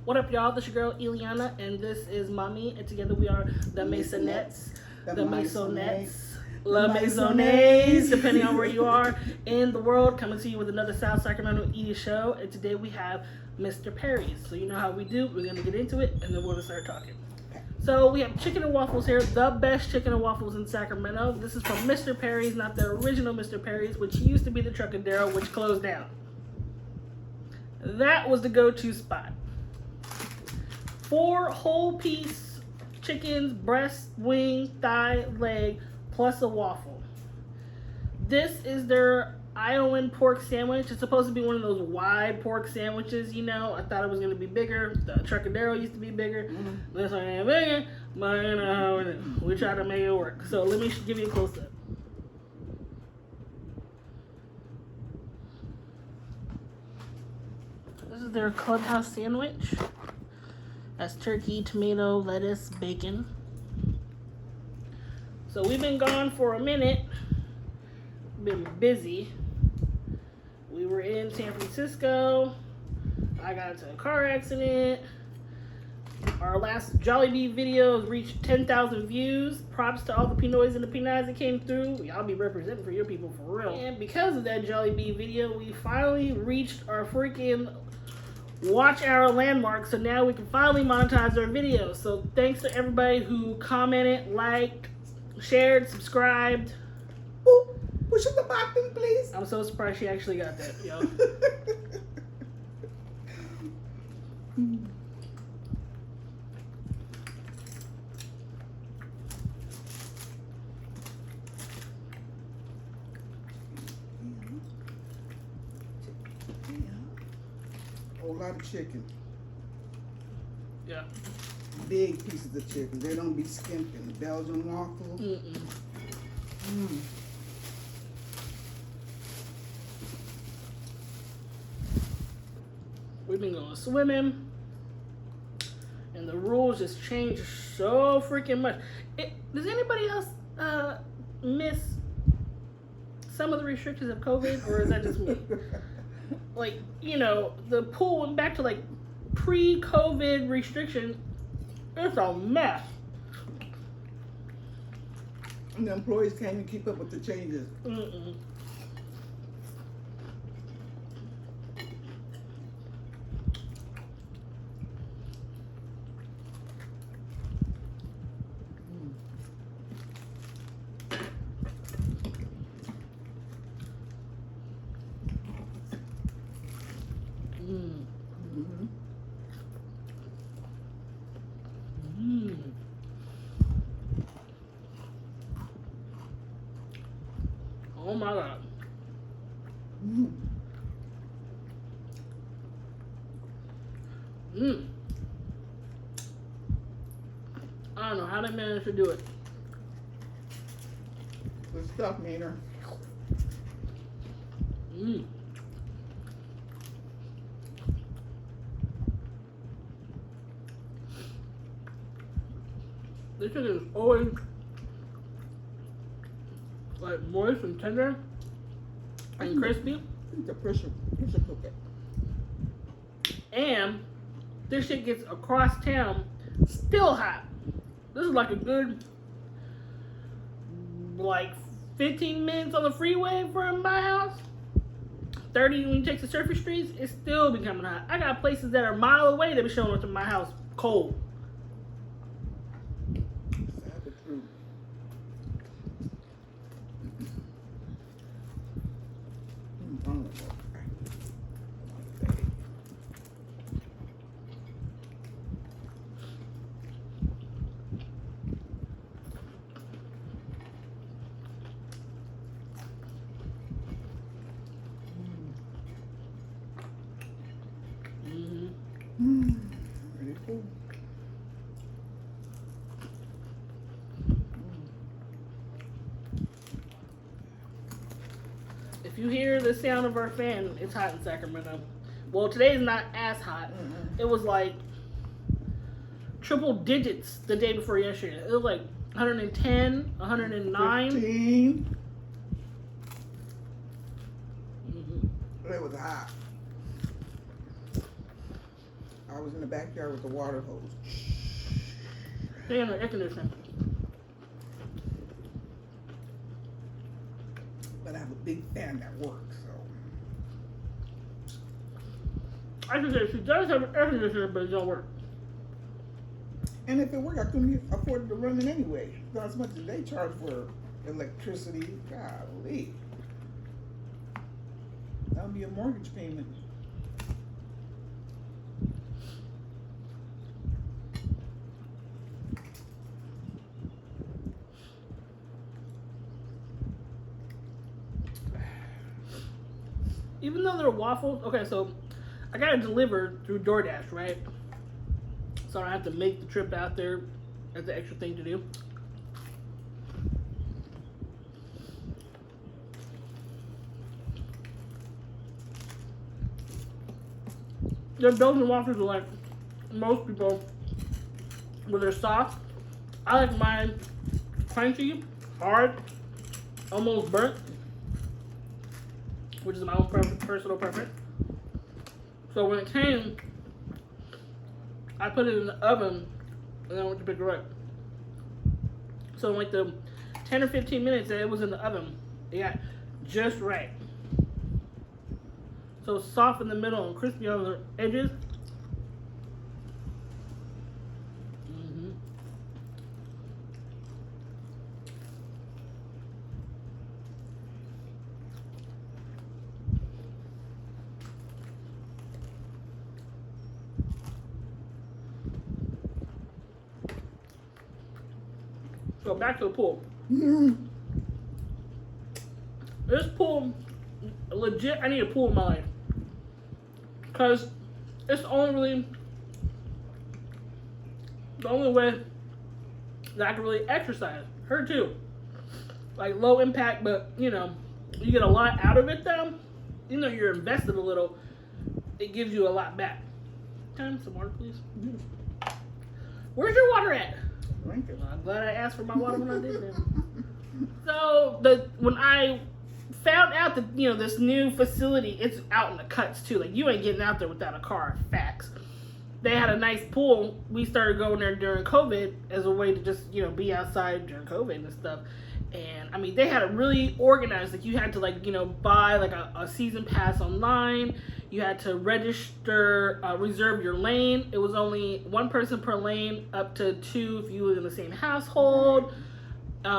What up, y'all? This is your girl, Ileana, and this is Mami, and together we are the Maisonets, the Maisonets, La Maisonets, depending on where you are in the world, coming to you with another South Sacramento Eating Show, and today we have Mr. Perry's. So you know how we do, we're going to get into it, and then we're going to start talking. So we have Chicken and Waffles here, the best Chicken and Waffles in Sacramento. This is from Mr. Perry's, not the original Mr. Perry's, which used to be the Truckadero, which closed down. That was the go-to spot. 4 whole piece chickens, breast, wing, thigh, leg, plus a waffle. This is their Iowan pork sandwich. It's supposed to be one of those wide pork sandwiches, you know. I thought it was going to be bigger. The Truckadero used to be bigger. This one ain't bigger, but you know, we try to make it work. So let me give you a close-up. This is their clubhouse sandwich. That's turkey, tomato, lettuce, bacon. So we've been gone for a minute. Been busy. We were in San Francisco. I got into a car accident. Our last Jollibee video reached 10,000 views. Props to all the Pinoys and the Pinoys that came through. Y'all be representing for your people for real. And because of that Jollibee video, we finally reached our freaking watch our landmark, so now we can finally monetize our videos. So thanks to everybody who commented, liked, shared, subscribed. Ooh, push the button, please. I'm so surprised she actually got that, yo. Whole lot of chicken. Yeah. Big pieces of chicken. They don't be skimping. Belgian waffle. We've been going swimming, and the rules just changed so freaking much. Does anybody else miss some of the restrictions of COVID, or is that just me? Like, you know, the pool went back to like pre-COVID restriction. It's a mess. And the employees can't even keep up with the changes. Oh my God. I don't know how they managed to do it. Good stuff, Maynard. This chicken is always like moist and tender and crispy. It's a pressure cooker. And this shit gets across town still hot. This is like a good like 15 minutes on the freeway from my house. 30 when you take the surface streets, it's still becoming hot. I got places that are a mile away that be showing up to my house cold. Really cool. If you hear the sound of our fan, it's hot in Sacramento. Well, today is not as hot. It was like triple digits the day before yesterday. It was like 110, 109. 15. It was hot. I was in the backyard with the water hose. They have no air conditioning. But I have a big fan that works, so. I should say she does have an air conditioner, but it don't work. And if it worked, I couldn't afford to run it anyway. Not as much as they charge for electricity. Golly. That would be a mortgage payment. Even though they're waffles, okay, so I got it delivered through DoorDash, right? So I don't have to make the trip out there as the extra thing to do. Their Belgian waffles are like most people, where they're soft. I like mine crunchy, hard, almost burnt, which is my own personal preference. So when it came, I put it in the oven and then I went to pick it up. So in like the 10 or 15 minutes that it was in the oven, it got just right. So soft in the middle and crispy on the edges. So back to the pool. This pool, legit, I need a pool in my life. Because it's the only way that I can really exercise. Her too. Like low impact, but you know, you get a lot out of it though. Even though you're invested a little, it gives you a lot back. Time some water, please. Where's your water at? Drink it. Well, I'm glad I asked for my water when I did that. So when I found out that, you know, this new facility, it's out in the cuts too. Like, you ain't getting out there without a car. Facts. They had a nice pool. We started going there during COVID as a way to just, you know, be outside during COVID and stuff. And I mean, they had it really organized. Like, you had to, like, you know, buy like a season pass online. You had to register, reserve your lane. It was only one person per lane, up to two if you were in the same household. You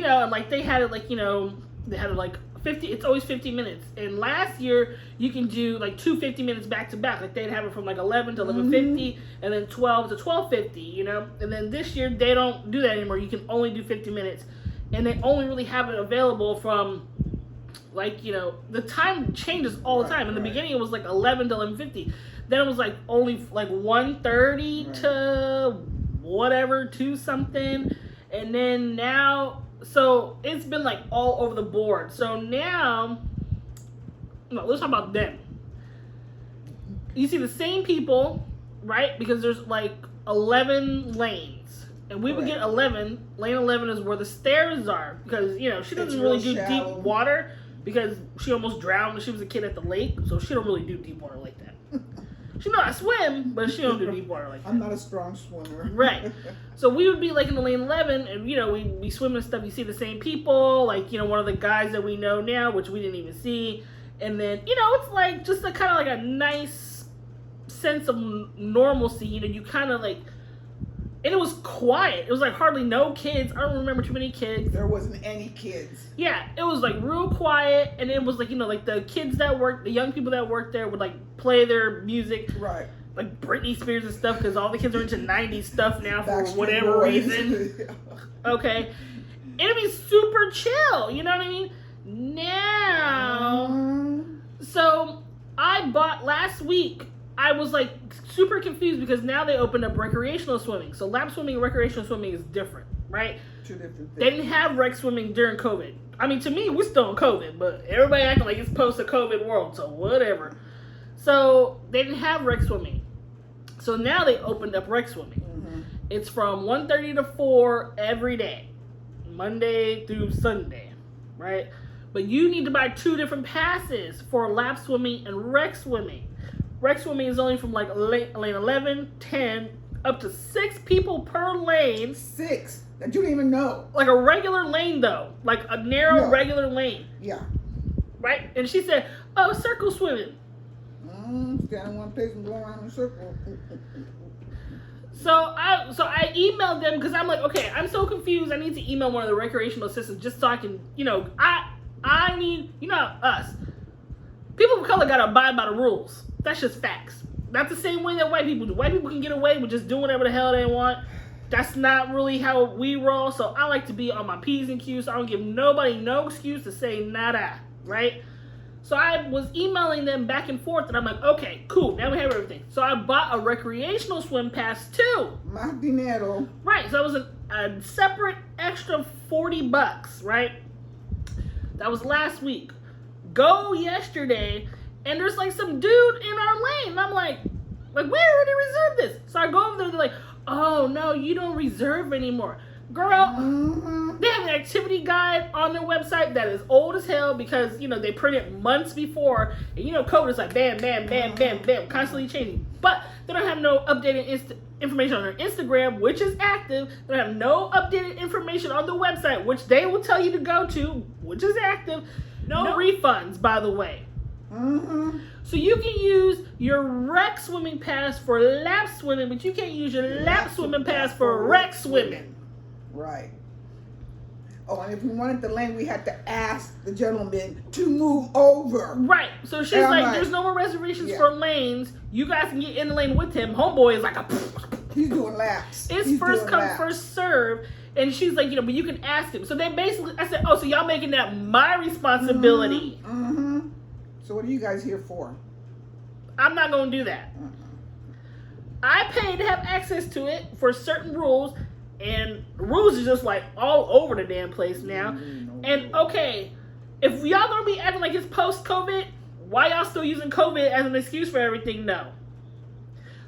know, and like they had it like, you know, they had it like 50, it's always 50 minutes. And last year you can do like 50 minutes back to back. Like they'd have it from like 11 to 11:50 and then 12 to 12:50, you know? And then this year they don't do that anymore. You can only do 50 minutes. And they only really have it available from like, you know, the time changes all the time. In the beginning it was like 11 to 11:50. Then it was like only like 1:30 to whatever, 2 something. And then now, so it's been like all over the board. So now, no, let's talk about them. You see the same people, right? Because there's like 11 lanes. And we would get 11. Lane 11 is where the stairs are. Because, you know, she doesn't really do deep water. Because she almost drowned when she was a kid at the lake. So she don't really do deep water like that. She know how to swim, but she don't do deep water like that. I'm not a strong swimmer. Right. So we would be like in the lane 11, and you know, we'd be swimming and stuff. You see the same people, like, you know, one of the guys that we know now, which we didn't even see. And then, you know, it's like just a kind of like a nice sense of normalcy. You know, you kind of like, and it was quiet. It was like hardly no kids. I don't remember too many kids. There wasn't any kids. Yeah, it was like real quiet, and it was like, you know, like the kids that worked, the young people that worked there would like play their music, right? Like Britney Spears and stuff, because all the kids are into 90s stuff now for Backstreet whatever Boys. reason. Okay, it'd be super chill. You know what I mean? Now, so I bought last week. I was like super confused because now they opened up recreational swimming. So lap swimming and recreational swimming is different, right? Two different things. They didn't have rec swimming during COVID. I mean, to me, we're still in COVID, but everybody acting like it's post-COVID world, so whatever. So they didn't have rec swimming. So now they opened up rec swimming. Mm-hmm. It's from 1:30 to 4 every day, Monday through Sunday, right? But you need to buy 2 different passes for lap swimming and rec swimming. rec swimming is only from like lane 11, 10, up to 6 people per lane. 6 that you don't even know. Like a regular lane though, like a narrow regular lane. Yeah. Right? And she said, "Oh, circle swimming." Stand in one place and go around in a circle. So I emailed them because I'm like, okay, I'm so confused. I need to email one of the recreational assistants just so I can, I need, us. People of color gotta abide by the rules. That's just facts. Not the same way that white people do. White people can get away with just doing whatever the hell they want. That's not really how we roll. So I like to be on my P's and Q's. So I don't give nobody no excuse to say nada, right? So I was emailing them back and forth, and I'm like, okay, cool, now we have everything. So I bought a recreational swim pass too. Más dinero. Right, so it was a separate extra $40, right? That was last week. Go yesterday, and there's like some dude in our lane, and I'm like, we already reserved this. So I go over there, they're like, oh no, you don't reserve anymore. Girl, they have an activity guide on their website that is old as hell because, they print it months before. And, code is like bam, bam, bam, bam, bam, constantly changing. But they don't have no updated information on their Instagram, which is active. They don't have no updated information on the website, which they will tell you to go to, which is active. No refunds, by the way. So you can use your rec swimming pass for lap swimming, but you can't use your lap swimming pass for rec swimming. Right. Oh, and if we wanted the lane, we had to ask the gentleman to move over. Right. So she's like, there's no more reservations for lanes. You guys can get in the lane with him. Homeboy is like he's doing laps. It's first come, first serve. And she's like, but you can ask him. So they basically, I said, oh, so y'all making that my responsibility. So what are you guys here for? I'm not going to do that. I paid to have access to it for certain rules. And the rules are just like all over the damn place now. And okay, if y'all gonna be acting like it's post-COVID, why y'all still using COVID as an excuse for everything? No.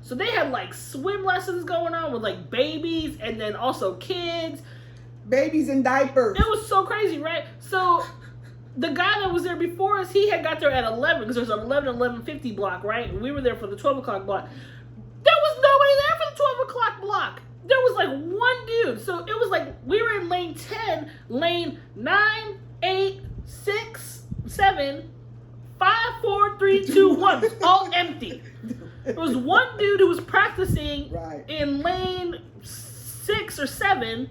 So they had like swim lessons going on with like babies and then also kids. Babies in diapers. It was so crazy, right? So the guy that was there before us, he had got there at 11 because there's an 11 and 11:50 block, right? And we were there for the 12 o'clock block. There was nobody there for the 12 o'clock block. There was like one dude. So it was like we were in lane 10, lane 9, 8, 6, 7, 5, 4, 3, 2, 1. It was all empty. There was one dude who was practicing in lane 6 or 7,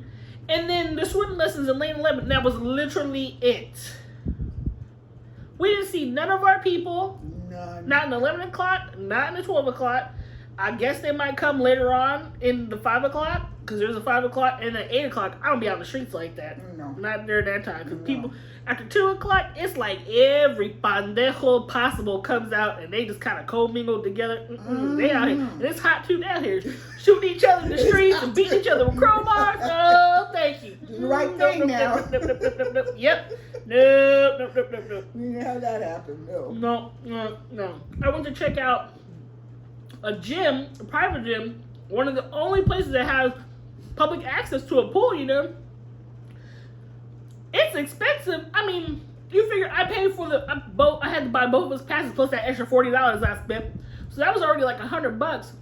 and then the swimming lessons in lane 11. And that was literally it. We didn't see none of our people. None. Not in the 11 o'clock, not in the 12 o'clock. I guess they might come later on in the 5 o'clock, because there's a 5 o'clock, and then 8 o'clock, I don't be out in the streets like that. No. Not during that time, because people, after 2 o'clock, it's like every pendejo possible comes out, and they just kind of co-mingle together. They out here, and it's hot too down here, shooting each other in the streets and beating each other with crowbars. Oh, thank you. The right thing now. Yep. Nope. We didn't have that happen, no. No. I went to check out a gym, a private gym, one of the only places that has public access to a pool, It's expensive. I mean, you figure I paid for I had to buy both of us passes plus that extra $40 I spent. So that was already like $100.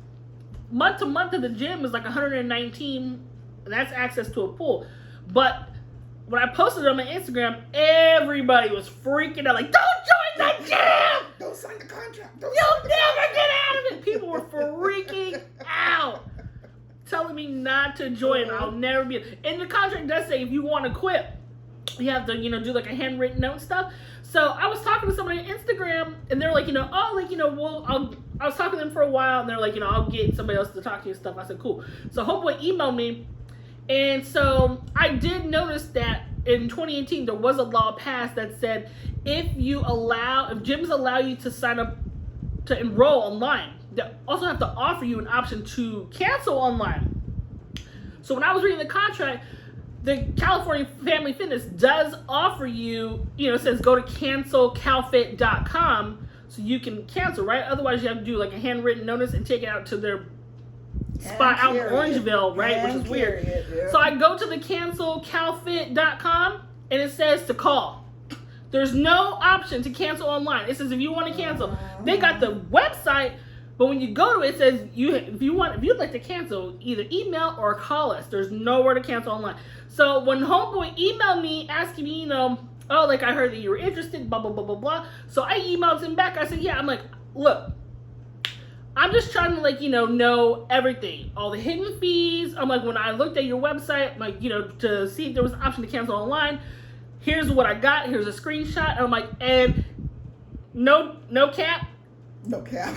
Month to month at the gym is like $119, and that's access to a pool. But when I posted it on my Instagram, everybody was freaking out, like, don't join the gym! Don't sign the contract. You'll never get out of it! People were freaking out, telling me not to join. I'll never be. And the contract does say if you want to quit, you have to, do like a handwritten note and stuff. So I was talking to somebody on Instagram, and they're like, I was talking to them for a while, and they're like, I'll get somebody else to talk to you and stuff. I said, cool. So Homeboy emailed me. And so I did notice that in 2018, there was a law passed that said if gyms allow you to sign up to enroll online, they also have to offer you an option to cancel online. So when I was reading the contract, the California Family Fitness does offer you, it says go to cancelcalfit.com so you can cancel, right? Otherwise, you have to do like a handwritten notice and take it out to their spot out in Orangeville, right? Which is weird. So I go to the cancelcalfit.com and it says to call. There's no option to cancel online. It says if you want to cancel. They got the website, But when you go to it, it says if you'd like to cancel, either email or call us. There's nowhere to cancel online. So when homeboy emailed me asking me, oh, like I heard that you were interested, blah blah blah blah blah. So I emailed him back. I said, yeah. I'm like, look, I'm just trying to know everything, all the hidden fees. I'm like, when I looked at your website, like to see if there was an option to cancel online. Here's what I got. Here's a screenshot. And I'm like, and no cap. No cap.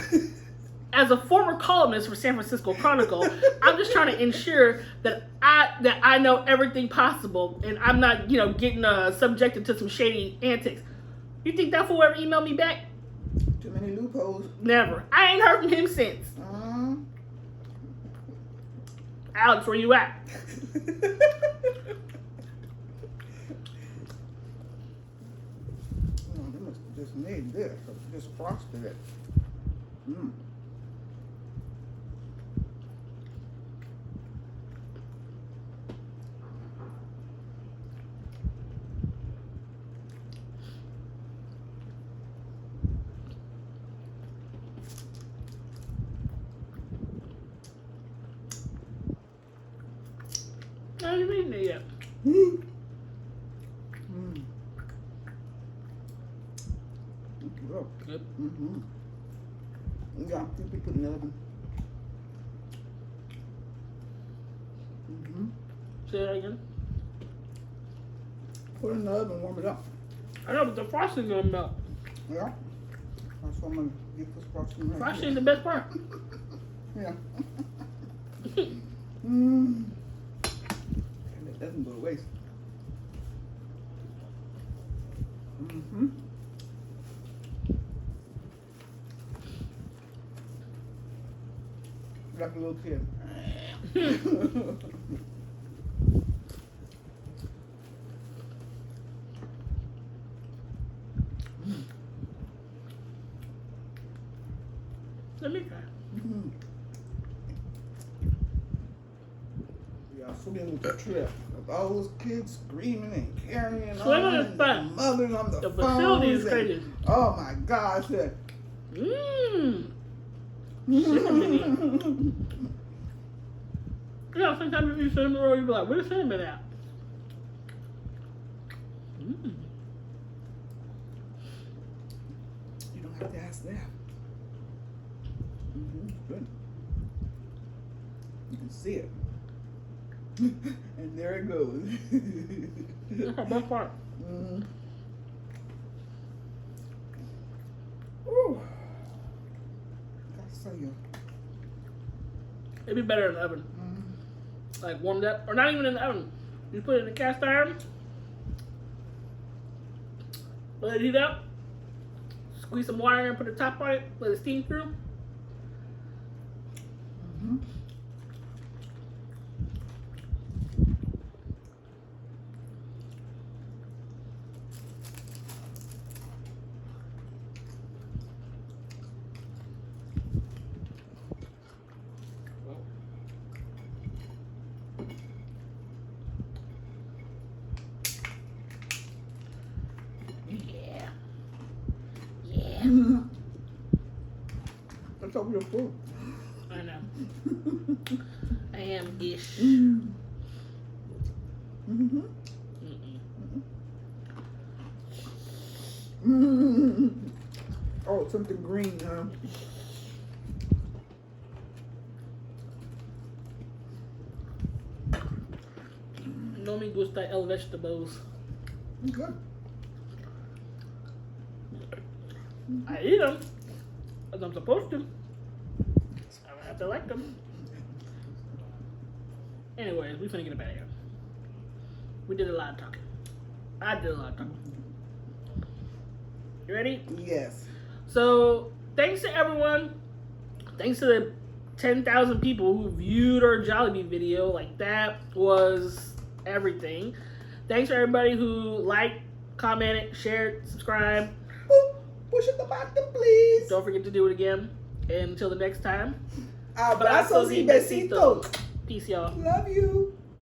As a former columnist for San Francisco Chronicle, I'm just trying to ensure that I know everything possible, and I'm not, getting subjected to some shady antics. You think that fool ever emailed me back? Too many loopholes. Never. I ain't heard from him since. Alex, where you at? They must have just made this, or just frosted it. I haven't eaten it yet. Good. Yeah, you can put it in the oven. Say that again. Put it in the oven, warm it up. I know, but the frosting's gonna melt. Yeah. That's what I'm gonna get this frosting right Frosting's here. the best part. Yeah. And it doesn't go to waste. Like a little kid. Let me try. Yeah, swimming with the trip. With all those kids screaming and carrying Swimming on. is And fun. the mothers on the facility is phones crazy. and, oh my gosh. Sometimes if you sit in the road, you be like, where's the cinnamon at? You don't have to ask that. Good. You can see it. And there it goes. That's the best part. Ooh. Gotta say you. It'd be better in the oven. Like warmed up, or not even in the oven. You put it in the cast iron, let it heat up, squeeze some water in and put the top on it, let it steam through. That's over your food. I know. I am ish. Oh, something green, huh? No me gusta el vegetables. Good. I eat them, as I'm supposed to. I don't have to like them. Anyways, we finna get it out of here. We did a lot of talking. I did a lot of talking. You ready? Yes. So, thanks to everyone. Thanks to the 10,000 people who viewed our Jollibee video. Like, that was everything. Thanks for everybody who liked, commented, shared, subscribed. Push the button, please. Don't forget to do it again. And until the next time. Abrazos y besitos. Peace, y'all. Love you.